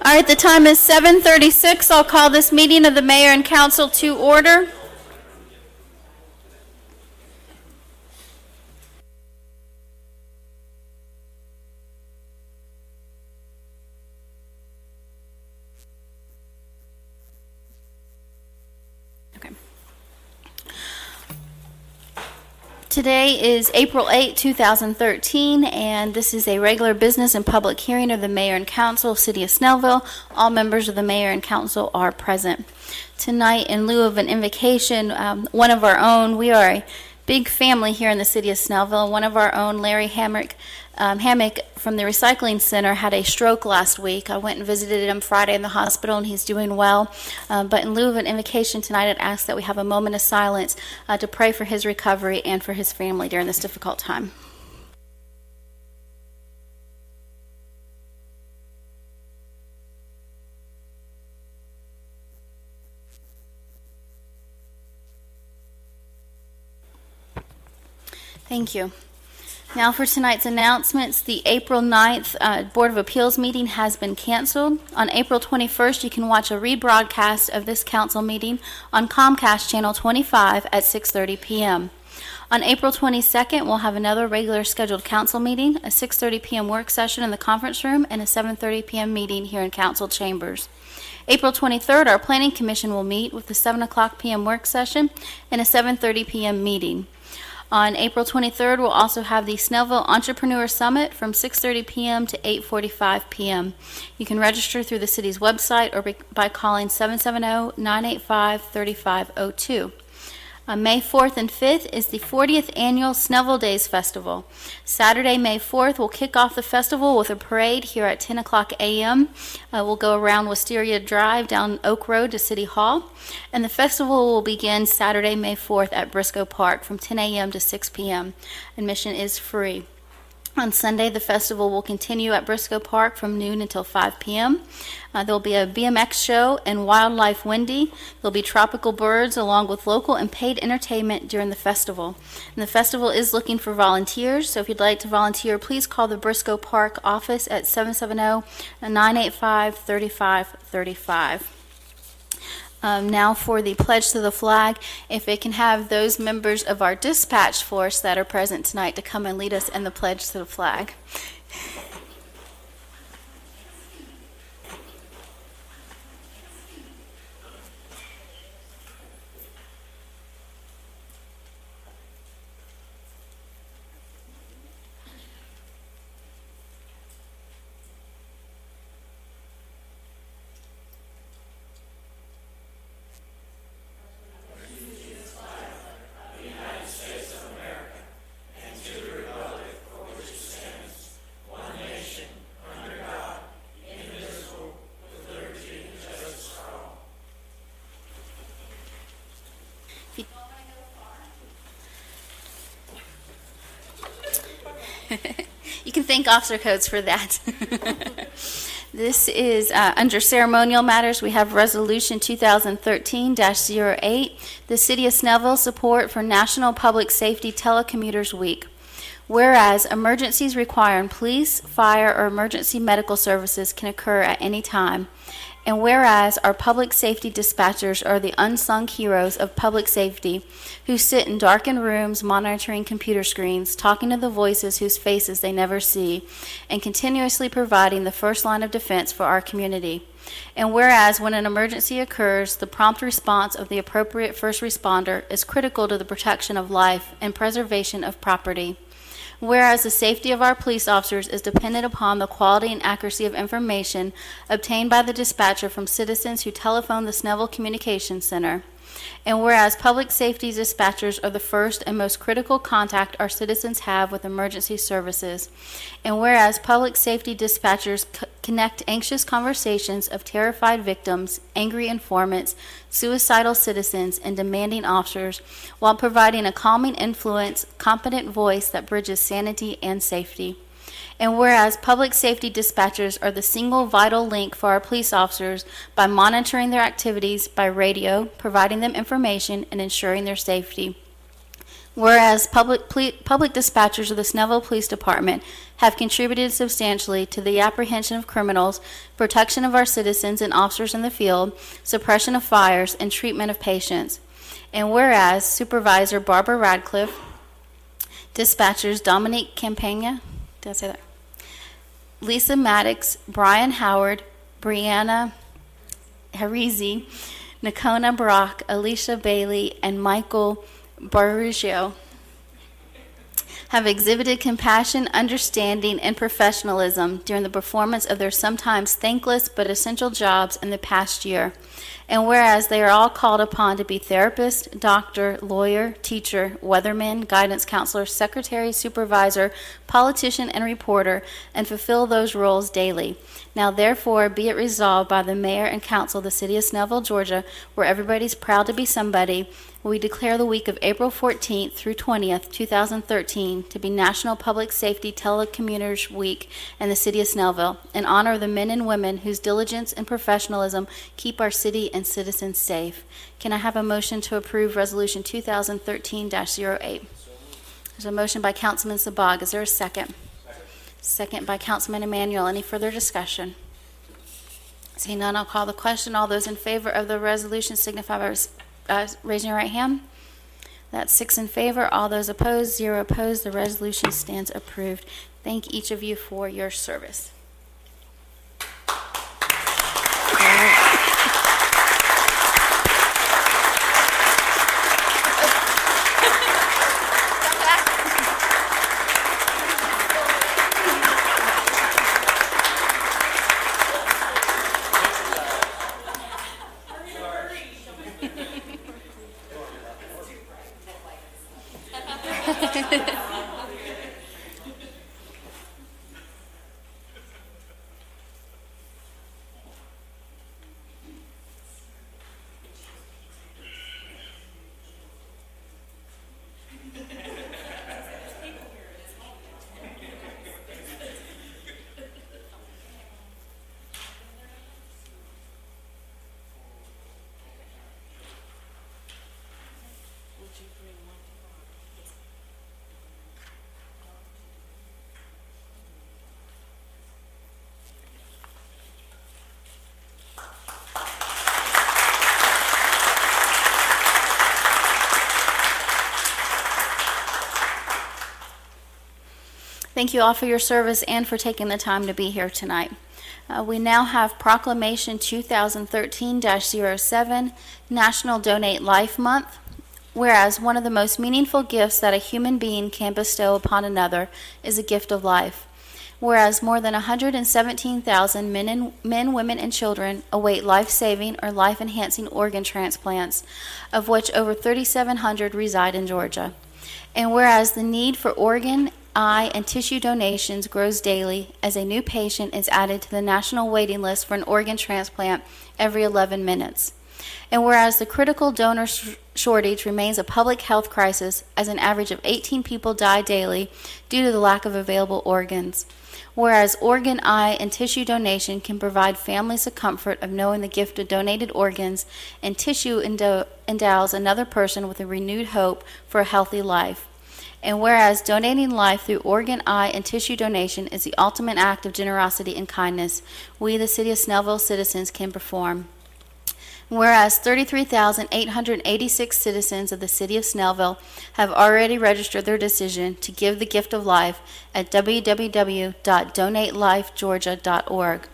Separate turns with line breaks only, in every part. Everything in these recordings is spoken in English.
All right, the time is 7:36. I'll call this meeting of the mayor and council to order. Today is April 8, 2013, and this is a regular business and public hearing of the Mayor and Council of City of Snellville. All members of the Mayor and Council are present. Tonight, in lieu of an invocation, one of our own, we are a big family here in the City of Snellville. One of our own, Larry Hammock from the Recycling Center, had a stroke last week. I went and visited him Friday in the hospital, and he's doing well. But in lieu of an invocation tonight, I'd ask that we have a moment of silence to pray for his recovery and for his family during this difficult time. Thank you. Now for tonight's announcements. The April 9th Board of Appeals meeting has been canceled. On April 21st, you can watch a rebroadcast of this council meeting on Comcast Channel 25 at 6:30 p.m. On April 22nd, we'll have another regular scheduled council meeting, a 6:30 p.m. work session in the conference room, and a 7:30 p.m. meeting here in council chambers. April 23rd, our Planning Commission will meet with a 7 o'clock p.m. work session and a 7:30 p.m. meeting. On April 23rd, we'll also have the Snellville Entrepreneur Summit from 6:30 p.m. to 8:45 p.m. You can register through the city's website or by calling 770-985-3502. May 4th and 5th is the 40th Annual Snellville Days Festival. Saturday, May 4th, we'll kick off the festival with a parade here at 10 o'clock a.m. We'll go around Wisteria Drive down Oak Road to City Hall. And the festival will begin Saturday, May 4th at Briscoe Park from 10 a.m. to 6 p.m. Admission is free. On Sunday, the festival will continue at Briscoe Park from noon until 5 p.m. There'll be a BMX show and Wildlife Wendy. There'll be tropical birds along with local and paid entertainment during the festival. And the festival is looking for volunteers, so if you'd like to volunteer, please call the Briscoe Park office at 770-985-3535. Now for the pledge to the flag, if it can have those members of our dispatch force that are present tonight to come and lead us in the pledge to the flag. You can thank Officer Coates for that. This is under ceremonial matters. We have Resolution 2013-08, the City of Snellville support for National Public Safety Telecommuters Week. Whereas emergencies requiring police, fire, or emergency medical services can occur at any time. And whereas our public safety dispatchers are the unsung heroes of public safety who sit in darkened rooms monitoring computer screens, talking to the voices whose faces they never see, and continuously providing the first line of defense for our community. And whereas when an emergency occurs, the prompt response of the appropriate first responder is critical to the protection of life and preservation of property. Whereas the safety of our police officers is dependent upon the quality and accuracy of information obtained by the dispatcher from citizens who telephone the Snellville Communications Center. And whereas public safety dispatchers are the first and most critical contact our citizens have with emergency services. And whereas public safety dispatchers connect anxious conversations of terrified victims, angry informants, suicidal citizens, and demanding officers, while providing a calming influence, competent voice that bridges sanity and safety. And whereas public safety dispatchers are the single vital link for our police officers by monitoring their activities by radio, providing them information, and ensuring their safety. Whereas public dispatchers of the Snellville Police Department have contributed substantially to the apprehension of criminals, protection of our citizens and officers in the field, suppression of fires, and treatment of patients. And whereas Supervisor Barbara Radcliffe, dispatchers Dominique Campagna, did I say that? Lisa Maddox, Brian Howard, Brianna Harizi, Nakona Brock, Alicia Bailey, and Michael Barugio have exhibited compassion, understanding, and professionalism during the performance of their sometimes thankless but essential jobs in the past year. And whereas they are all called upon to be therapist, doctor, lawyer, teacher, weatherman, guidance counselor, secretary, supervisor, politician, and reporter, and fulfill those roles daily. Now therefore be it resolved by the mayor and council of the city of Snellville, Georgia, where everybody's proud to be somebody, we declare the week of April 14th through 20th, 2013 to be National Public Safety Telecommuters Week in the city of Snellville in honor of the men and women whose diligence and professionalism keep our city and citizens safe. Can I have a motion to approve Resolution 2013-08? There's a motion by Councilman Sabag. Is there a second? Second by Councilman Emanuel. Any further discussion? Seeing none, I'll call the question. All those in favor of the resolution signify by raising your right hand. That's 6 in favor. All those opposed, 0 opposed. The resolution stands approved. Thank each of you for your service. Thank you all for your service and for taking the time to be here tonight. We now have Proclamation 2013-07, National Donate Life Month. Whereas one of the most meaningful gifts that a human being can bestow upon another is a gift of life. Whereas more than 117,000 men, women, and children await life-saving or life-enhancing organ transplants, of which over 3,700 reside in Georgia. And whereas the need for organ, eye, and tissue donations grows daily as a new patient is added to the national waiting list for an organ transplant every 11 minutes. And whereas the critical donor shortage remains a public health crisis as an average of 18 people die daily due to the lack of available organs. Whereas organ, eye, and tissue donation can provide families the comfort of knowing the gift of donated organs, and tissue endows another person with a renewed hope for a healthy life. And whereas donating life through organ, eye, and tissue donation is the ultimate act of generosity and kindness, we, the City of Snellville citizens, can perform. Whereas 33,886 citizens of the City of Snellville have already registered their decision to give the gift of life at www.donatelifegeorgia.org.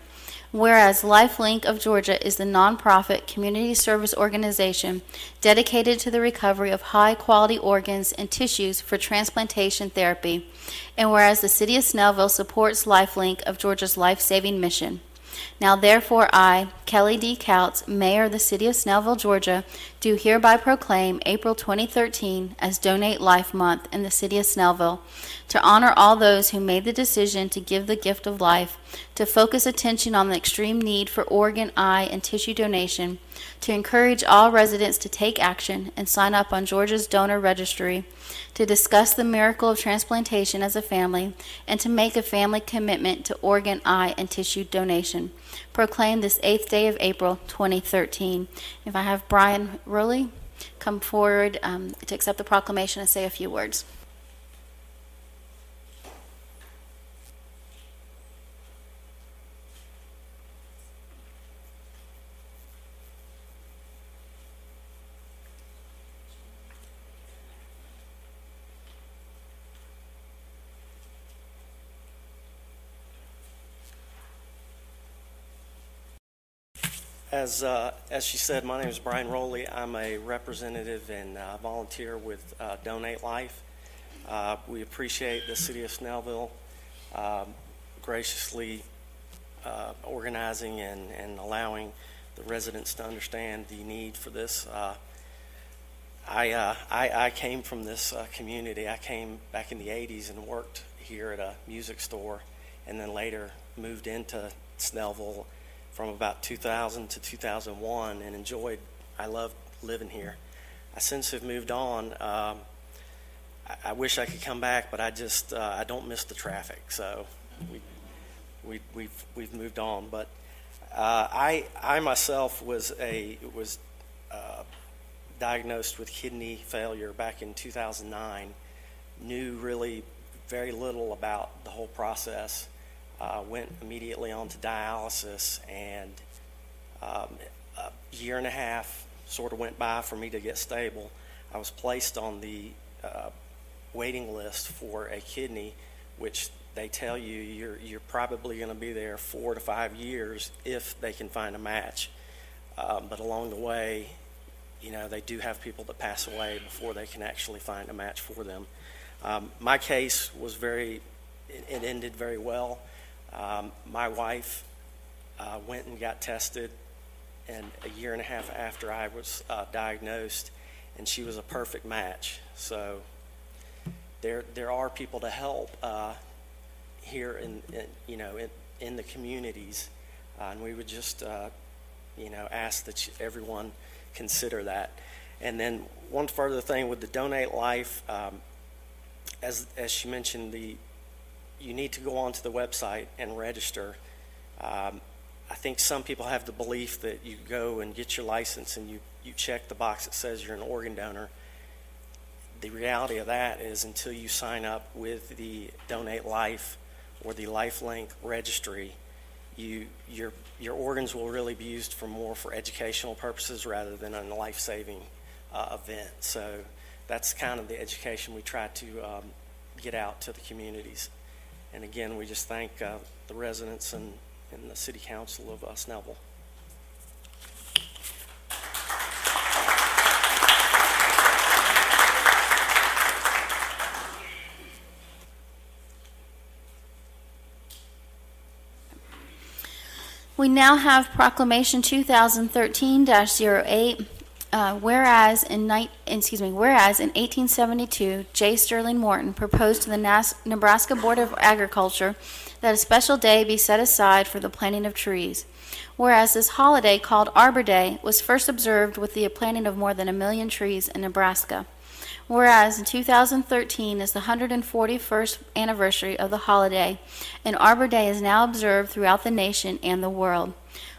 Whereas LifeLink of Georgia is the nonprofit community service organization dedicated to the recovery of high-quality organs and tissues for transplantation therapy, and whereas the City of Snellville supports LifeLink of Georgia's life-saving mission. Now therefore I, Kelly D. Couts, Mayor of the City of Snellville, Georgia, do hereby proclaim April 2013 as Donate Life Month in the City of Snellville, to honor all those who made the decision to give the gift of life, to focus attention on the extreme need for organ, eye, and tissue donation, to encourage all residents to take action and sign up on Georgia's donor registry, to discuss the miracle of transplantation as a family, and to make a family commitment to organ, eye, and tissue donation. Proclaim this 8th day of April 2013. If I have Brian Rowley, come forward to accept the proclamation and say a few words.
As she said, my name is Brian Rowley. I'm a representative and volunteer with Donate Life. We appreciate the City of Snellville graciously organizing and allowing the residents to understand the need for this. I came from this community. I came back in the 80s and worked here at a music store, and then later moved into Snellville from about 2000 to 2001 and I loved living here. I since have moved on. I wish I could come back, but I don't miss the traffic, so we've moved on. But I myself was diagnosed with kidney failure back in 2009, knew really very little about the whole process. Went immediately on to dialysis, and a year and a half sort of went by for me to get stable. I was placed on the waiting list for a kidney, which they tell you you're probably going to be there 4 to 5 years if they can find a match. But along the way, they do have people that pass away before they can actually find a match for them. My case was it ended very well. My wife went and got tested, and a year and a half after I was diagnosed, and she was a perfect match. So there are people to help here in the communities, and we would just ask that everyone consider that. And then one further thing with the Donate Life, as she mentioned, you need to go onto the website and register. I think some people have the belief that you go and get your license and you check the box that says you're an organ donor. The reality of that is until you sign up with the Donate Life or the LifeLink registry, your organs will really be used for educational purposes rather than a life-saving event. So that's kind of the education we try to get out to the communities. And again, we just thank the residents and the City Council of Snellville.
We now have Proclamation 2013-08. Whereas in 1872, J. Sterling Morton proposed to the Nebraska Board of Agriculture that a special day be set aside for the planting of trees. Whereas this holiday, called Arbor Day, was first observed with the planting of more than 1 million trees in Nebraska. Whereas in 2013 is the 141st anniversary of the holiday, and Arbor Day is now observed throughout the nation and the world.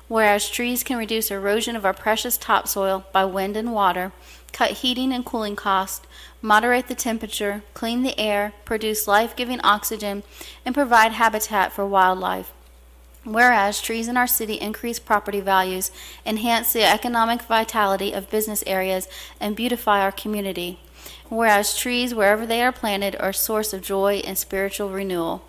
Whereas trees can reduce erosion of our precious topsoil by wind and water, cut heating and cooling costs, moderate the temperature, clean the air, produce life-giving oxygen, and provide habitat for wildlife. Whereas trees in our city increase property values, enhance the economic vitality of business areas, and beautify our community. Whereas trees, wherever they are planted, are a source of joy and spiritual renewal.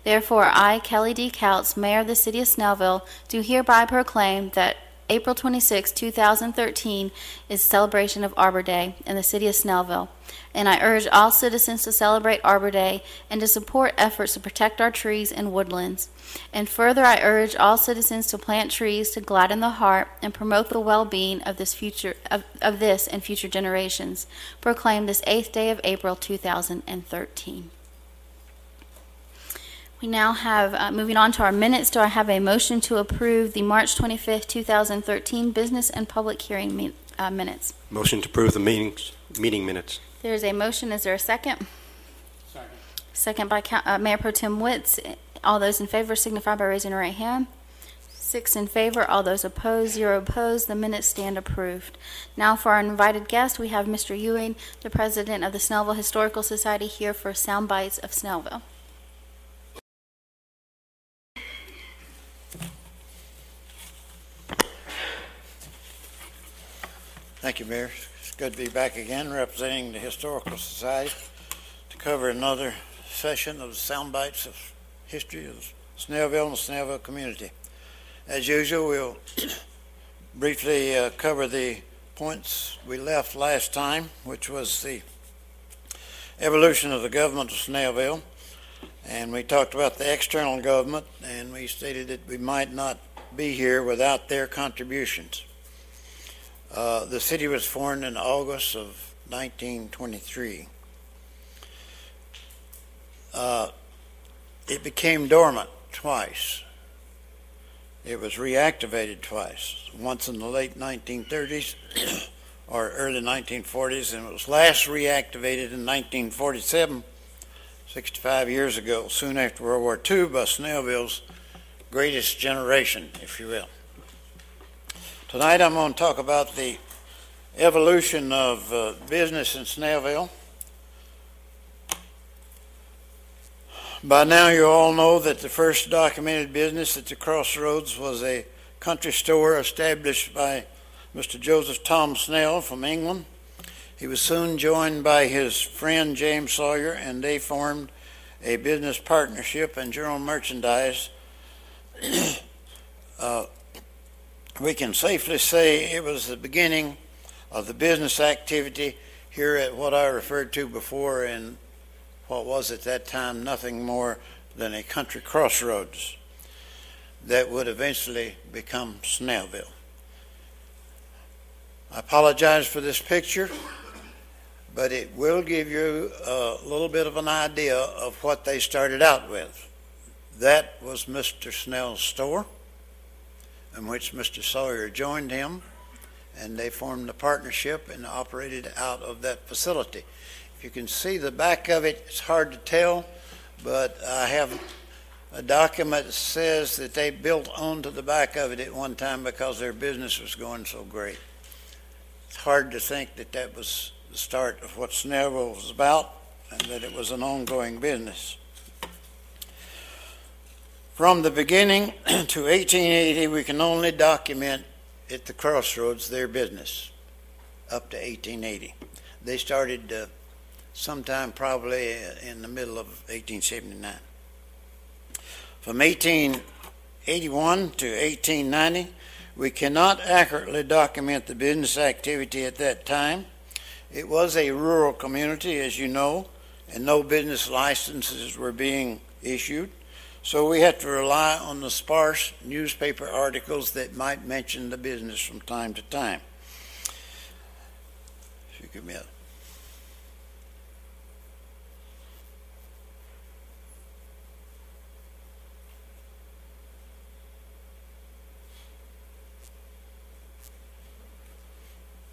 Therefore, I, Kelly D. Couts, Mayor of the City of Snellville, do hereby proclaim that April 26, 2013 is celebration of Arbor Day in the City of Snellville, and I urge all citizens to celebrate Arbor Day and to support efforts to protect our trees and woodlands. And further, I urge all citizens to plant trees to gladden the heart and promote the well-being of this and future generations. Proclaim this 8th day of April 2013. We now have, moving on to our minutes, do I have a motion to approve the March 25th, 2013 business and public hearing minutes?
Motion to approve the meeting minutes.
There is a motion. Is there a second?
Second.
Second by Mayor Pro Tem Witts. All those in favor signify by raising your right hand. 6 in favor, all those opposed, 0 opposed. The minutes stand approved. Now for our invited guest, we have Mr. Ewing, the president of the Snellville Historical Society, here for Sound Bites of Snellville.
Thank you, Mayor. It's good to be back again representing the Historical Society to cover another session of the Sound Bites of History of Snellville and the Snellville community. As usual, we'll briefly cover the points we left last time, which was the evolution of the government of Snellville. And we talked about the external government, and we stated that we might not be here without their contributions. The city was formed in August of 1923. It became dormant twice. It was reactivated twice, once in the late 1930s or early 1940s, and it was last reactivated in 1947, 65 years ago, soon after World War II, by Snellville's greatest generation, if you will. Tonight I'm going to talk about the evolution of business in Snellville. By now you all know that the first documented business at the crossroads was a country store established by Mr. Joseph Tom Snell from England. He was soon joined by his friend James Sawyer, and they formed a business partnership and general merchandise. We can safely say it was the beginning of the business activity here at what I referred to before in what was at that time nothing more than a country crossroads that would eventually become Snellville. I apologize for this picture, but it will give you a little bit of an idea of what they started out with. That was Mr. Snell's store, in which Mr. Sawyer joined him, and they formed a partnership and operated out of that facility. If you can see the back of it, it's hard to tell, but I have a document that says that they built onto the back of it at one time because their business was going so great. It's hard to think that that was the start of what Snellville was about and that it was an ongoing business. From the beginning to 1880, we can only document at the crossroads their business up to 1880. They started sometime probably in the middle of 1879. From 1881 to 1890, we cannot accurately document the business activity at that time. It was a rural community, as you know, and no business licenses were being issued. So we have to rely on the sparse newspaper articles that might mention the business from time to time. If you give me a...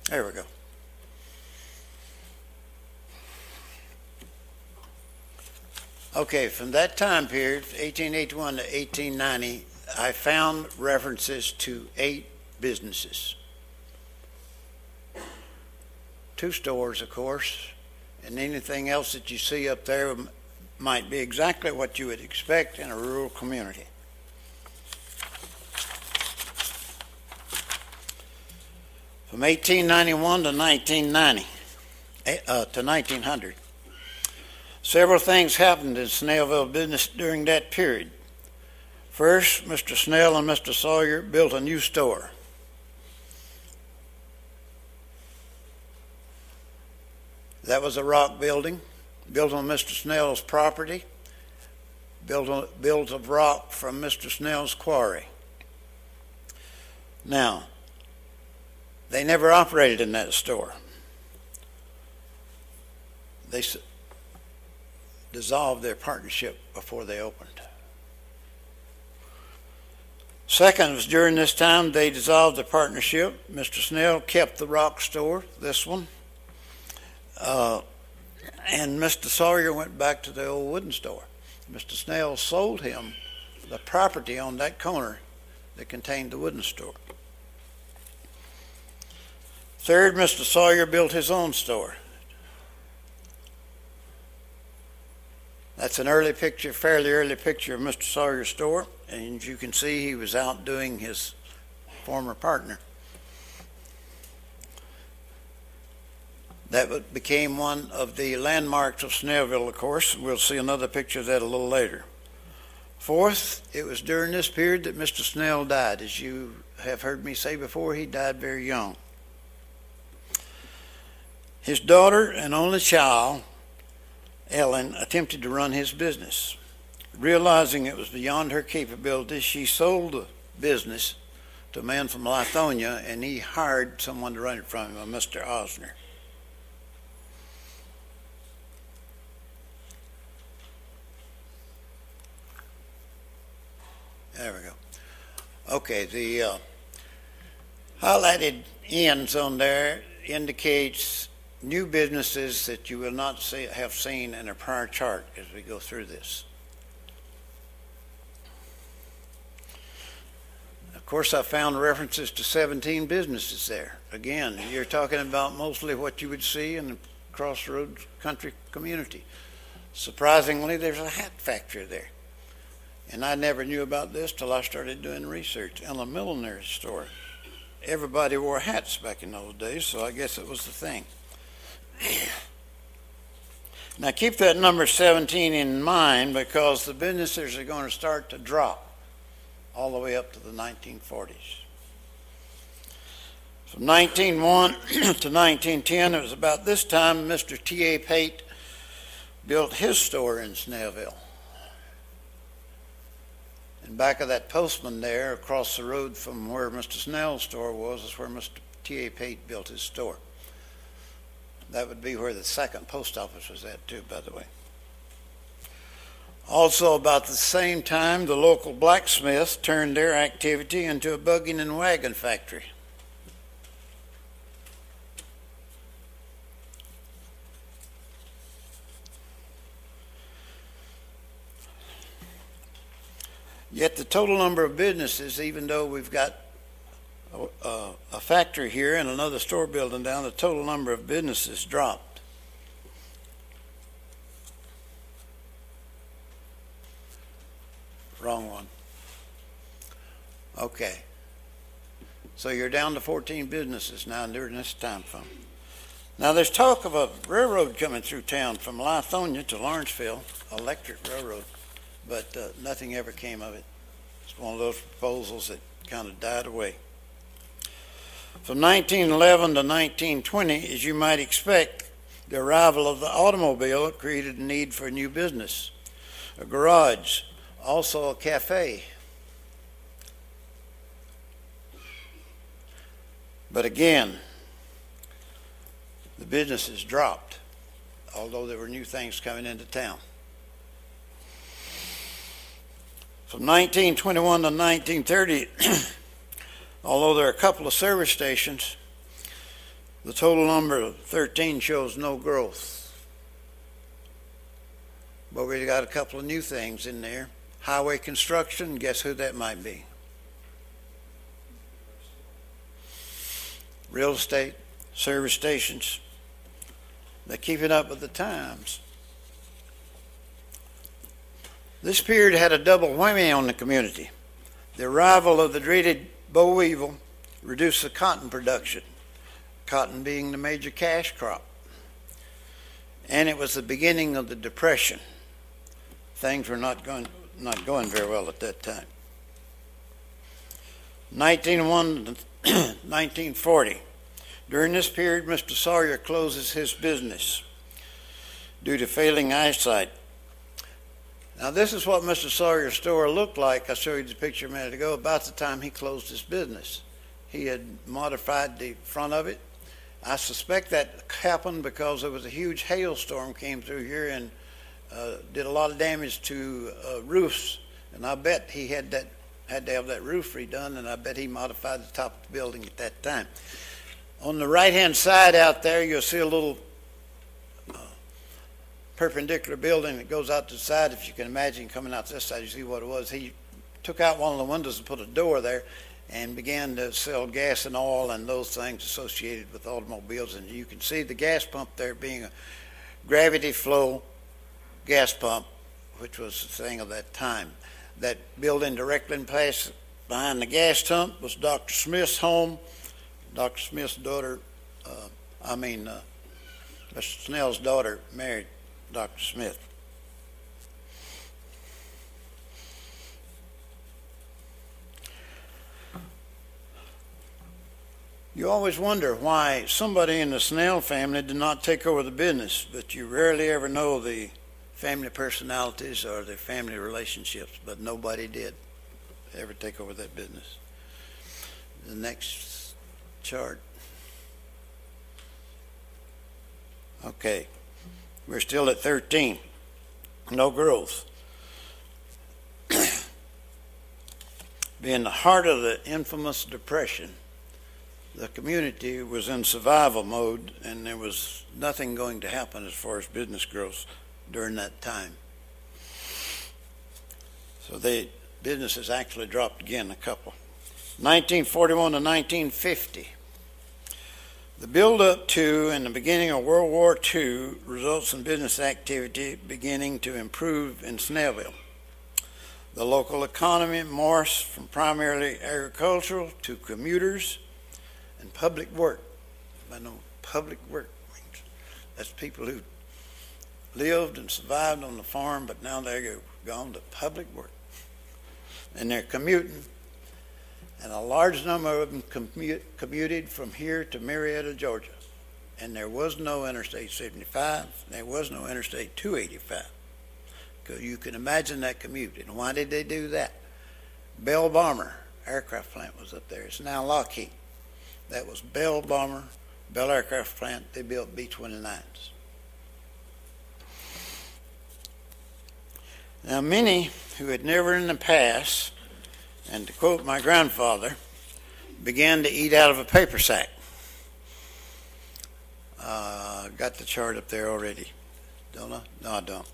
There we go. Okay, from that time period, 1881 to 1890, I found references to 8 businesses. 2 stores, of course, and anything else that you see up there might be exactly what you would expect in a rural community. From 1891 to 1900. Several things happened in Snellville business during that period. First, Mr. Snell and Mr. Sawyer built a new store. That was a rock building, built on Mr. Snell's property, built of rock from Mr. Snell's quarry. Now, they never operated in that store. They dissolved their partnership before they opened. Second was during this time they dissolved the partnership. Mr. Snell kept the rock store, this one, and Mr. Sawyer went back to the old wooden store. Mr. Snell sold him the property on that corner that contained the wooden store. Third, Mr. Sawyer built his own store. That's an early picture, fairly early picture of Mr. Sawyer's store, and you can see he was outdoing his former partner. That became one of the landmarks of Snellville, of course. We'll see another picture of that a little later. Fourth, it was during this period that Mr. Snell died. As you have heard me say before, he died very young. His daughter and only child, Ellen, attempted to run his business. Realizing it was beyond her capabilities, she sold the business to a man from Lithonia, and he hired someone to run it from him, a Mr. Osner. There we go. Okay, the highlighted ends on there indicates new businesses that you will not have seen in a prior chart as we go through this. Of course, I found references to 17 businesses there. Again, you're talking about mostly what you would see in the crossroads country community. Surprisingly, there's a hat factory there. And I never knew about this till I started doing research. In a millinery store, everybody wore hats back in those days, so I guess it was the thing. Now keep that number 17 in mind, because the businesses are going to start to drop all the way up to the 1940s. From 1901 to 1910, it was about this time Mr. T.A. Pate built his store in Snellville. And back of that postman there, across the road from where Mr. Snell's store was, is where Mr. T.A. Pate built his store. That would be where the second post office was at too, by the way. Also about the same time, the local blacksmiths turned their activity into a buggy and wagon factory. Yet the total number of businesses, even though we've got a factory here and another store building down, the total number of businesses dropped. Wrong one. Okay. So you're down to 14 businesses now during this time frame. Now there's talk of a railroad coming through town from Lithonia to Lawrenceville, electric railroad, but nothing ever came of it. It's one of those proposals that kind of died away. From 1911 to 1920, as you might expect, the arrival of the automobile created a need for a new business, a garage, also a cafe. But again, the businesses dropped, although there were new things coming into town. From 1921 to 1930, although there are a couple of service stations, the total number of 13 shows no growth. But we got a couple of new things in there. Highway construction, guess who that might be? Real estate, service stations. They're keeping up with the times. This period had a double whammy on the community. The arrival of the dreaded boll weevil reduced the cotton production, cotton being the major cash crop. And it was the beginning of the Depression. Things were not going very well at that time. 1901 to 1940. During this period, Mr. Sawyer closes his business due to failing eyesight. Now, this is what Mr. Sawyer's store looked like. I showed you the picture a minute ago, about the time he closed his business. He had modified the front of it. I suspect that happened because there was a huge hailstorm came through here and did a lot of damage to roofs. And I bet he had to have that roof redone, and I bet he modified the top of the building at that time. On the right-hand side out there, you'll see a little perpendicular building that goes out to the side. If you can imagine coming out this side, you see what it was. He took out one of the windows and put a door there and began to sell gas and oil and those things associated with automobiles. And you can see the gas pump there being a gravity flow gas pump, which was the thing of that time. That building directly in place behind the gas pump was Dr. Smith's home. Dr. Smith's daughter, Mr. Snell's daughter married Dr. Smith. You always wonder why somebody in the Snell family did not take over the business, but you rarely ever know the family personalities or their family relationships, but nobody did ever take over that business. The next chart. Okay, we're still at 13. No growth. Being the heart of the infamous Depression, the community was in survival mode, and there was nothing going to happen as far as business growth during that time. So the businesses actually dropped again, a couple. 1941 to 1950. The build-up to and the beginning of World War II results in business activity beginning to improve in Snellville. The local economy morphs from primarily agricultural to commuters and public work. I know public work means that's people who lived and survived on the farm, but now they're gone to public work. And they're commuting, and a large number of them commuted from here to Marietta, Georgia. And there was no Interstate 75, there was no Interstate 285. Because you can imagine that commute. And why did they do that? Bell Bomber aircraft plant was up there. It's now Lockheed. That was Bell Bomber, Bell Aircraft Plant. They built B-29s. Now, many who had never in the past, and to quote my grandfather, began to eat out of a paper sack. Got the chart up there already, don't I? No, I don't.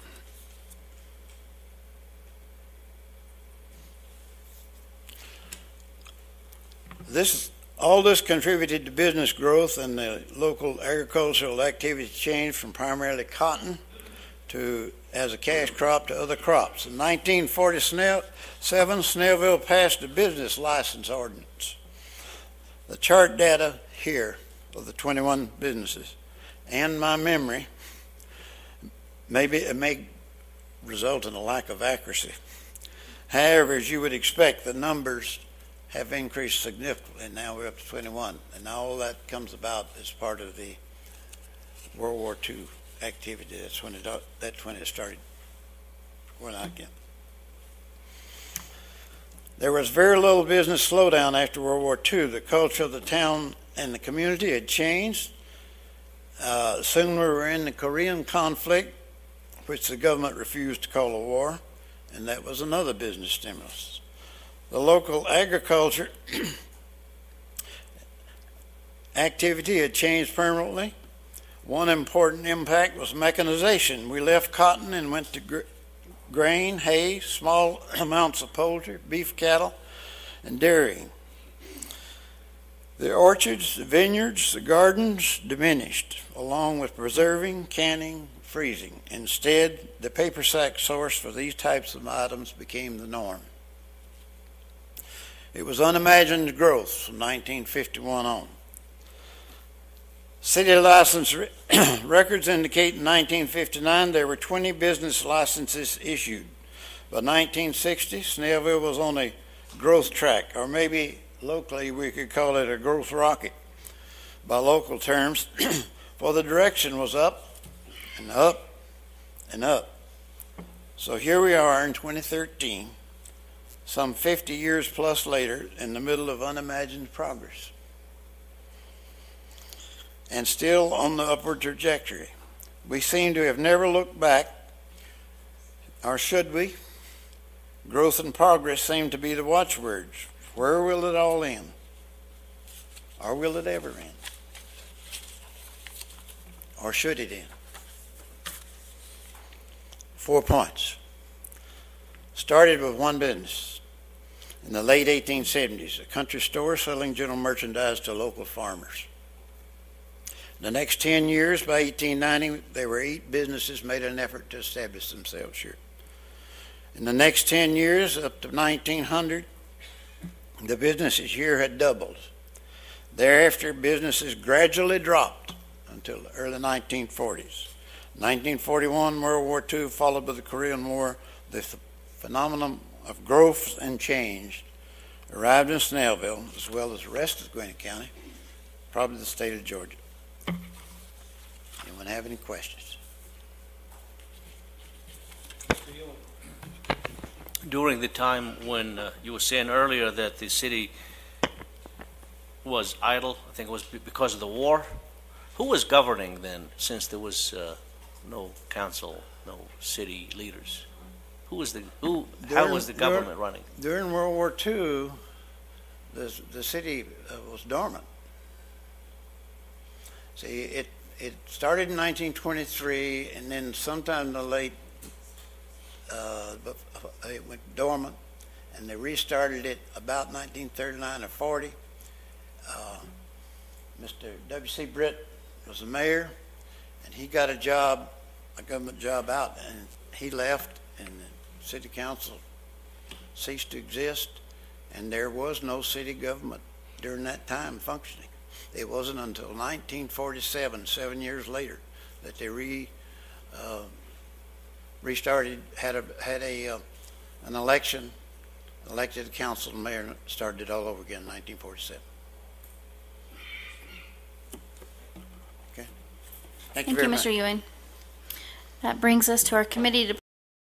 All this contributed to business growth, and the local agricultural activity changed from primarily cotton to as a cash crop to other crops. In 1947, Snellville passed a business license ordinance. The chart data here of the 21 businesses and my memory, maybe it may result in a lack of accuracy. However, as you would expect, the numbers have increased significantly. Now we're up to 21, and all that comes about as part of the World War II activity. That's when it started going out again. There was very little business slowdown after World War II. The culture of the town and the community had changed. Soon we were in the Korean conflict, which the government refused to call a war, and that was another business stimulus. The local agriculture activity had changed permanently. One important impact was mechanization. We left cotton and went to grain, hay, small amounts of poultry, beef cattle, and dairying. The orchards, the vineyards, the gardens diminished, along with preserving, canning, freezing. Instead, the paper sack source for these types of items became the norm. It was unimagined growth from 1951 on. City license records indicate in 1959 there were 20 business licenses issued. By 1960, Snellville was on a growth track, or maybe locally we could call it a growth rocket by local terms, for the direction was up and up and up. So here we are in 2013, some 50 years plus later, in the middle of unimagined progress, and still on the upward trajectory. We seem to have never looked back, or should we? Growth and progress seem to be the watchwords. Where will it all end? Or will it ever end? Or should it end? 4 points. Started with one business. In the late 1870s, a country store selling general merchandise to local farmers. The next 10 years, by 1890, there were 8 businesses made an effort to establish themselves here. In the next 10 years, up to 1900, the businesses here had doubled. Thereafter, businesses gradually dropped until the early 1940s. 1941, World War II, followed by the Korean War, the phenomenon of growth and change arrived in Snellville, as well as the rest of Gwinnett County, probably the state of Georgia. Anyone have any questions?
During the time when you were saying earlier that the city was idle, I think it was because of the war, who was governing then, since there was no council, no city leaders? How was the government running?
During World War II, the city was dormant. See, it started in 1923, and then sometime in the late, it went dormant, and they restarted it about 1939 or 40. Mr. W.C. Britt was the mayor, and he got a government job out, and he left, and the city council ceased to exist, and there was no city government during that time functioning. It wasn't until 1947, 7 years later, that they restarted, had an election, elected a council and mayor, and started it all over again in 1947. Okay. Thank you very much.
Mr. Ewing. That brings us to our committee